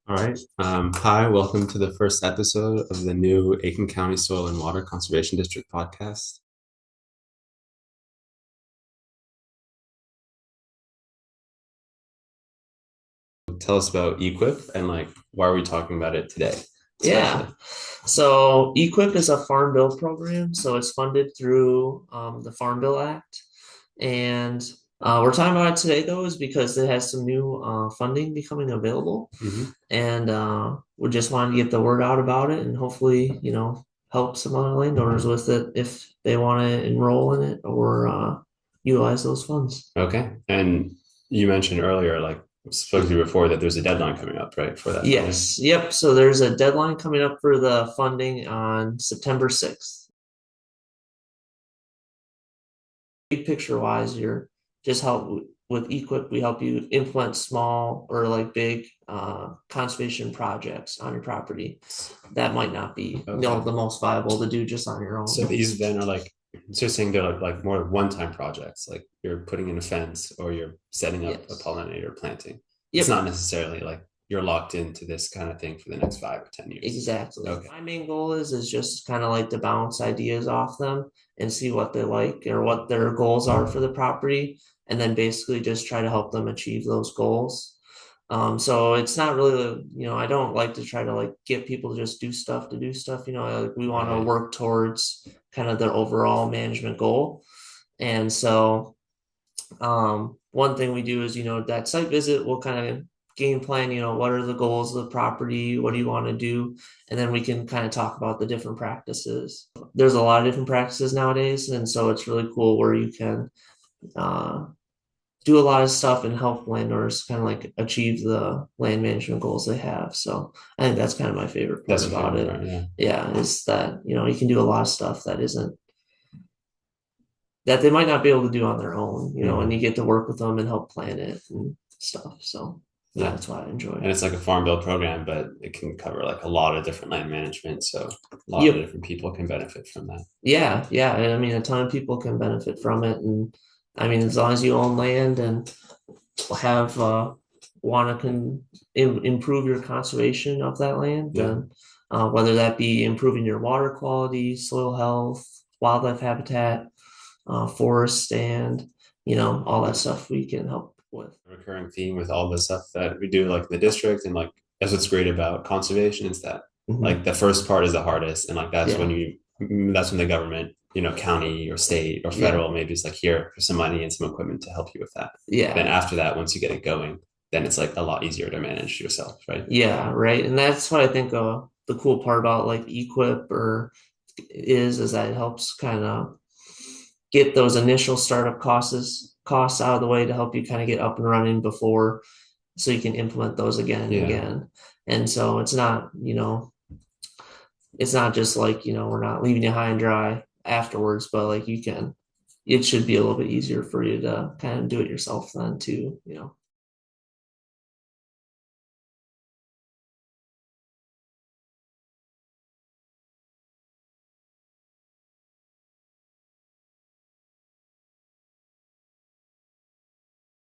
All right. Hi, welcome to the first episode of the new Aitkin County Soil and Water Conservation District podcast. Tell us about EQIP and why are we talking about it today? Yeah. So EQIP is a farm bill program. So it's funded through the Farm Bill Act. And we're talking about it today, though, is because it has some new funding becoming available. And we just wanted to get the word out about it and hopefully, help some other landowners with it if they want to enroll in it or utilize those funds. Okay. And you mentioned earlier, spoke to you before, that there's a deadline coming up, right, for that funding? Yes. Yep. So there's a deadline coming up for the funding on September 6th. Big picture wise, you're just help with EQIP, we help you implement small or big conservation projects on your property that might not be the most viable to do just on your own. So these then are so you're saying they're like more one-time projects, like you're putting in a fence or you're setting up a pollinator planting. It's not necessarily like you're locked into this kind of thing for the next 5 or 10 years. Exactly. Okay. My main goal is just kind of like to bounce ideas off them and see what they like or what their goals are for the property, and then basically just try to help them achieve those goals. So it's not really, I don't like to try to get people to just do stuff to do stuff. We want to work towards kind of their overall management goal. And so one thing we do is, that site visit, we'll kind of game plan, what are the goals of the property? What do you want to do? And then we can kind of talk about the different practices. There's a lot of different practices nowadays. And so it's really cool where you can do a lot of stuff and help landowners kind of achieve the land management goals they have. So I think that's kind of my favorite part about it. Part, yeah, is that, you can do a lot of stuff that they might not be able to do on their own, and you get to work with them and help plan it and stuff. So that's what I enjoy. And it's like a farm bill program, but it can cover like a lot of different land management. So a lot of different people can benefit from that. Yeah. Yeah. And I mean, a ton of people can benefit from it. And I mean, as long as you own land and have, want to improve your conservation of that land, then whether that be improving your water quality, soil health, wildlife habitat, forest stand, all that stuff we can help with. Recurring theme with all the stuff that we do, like the district, and that's what's great about conservation is that like the first part is the hardest, and that's when the government, county or state or federal maybe is like, here for some money and some equipment to help you with that. Yeah. Then after that, once you get it going, then it's like a lot easier to manage yourself, right? Yeah, right. And that's what I think the cool part about EQIP is that it helps kind of get those initial startup costs out of the way to help you kind of get up and running before, so you can implement those again and again. And so it's not, it's not just we're not leaving you high and dry afterwards, but it should be a little bit easier for you to kind of do it yourself then too,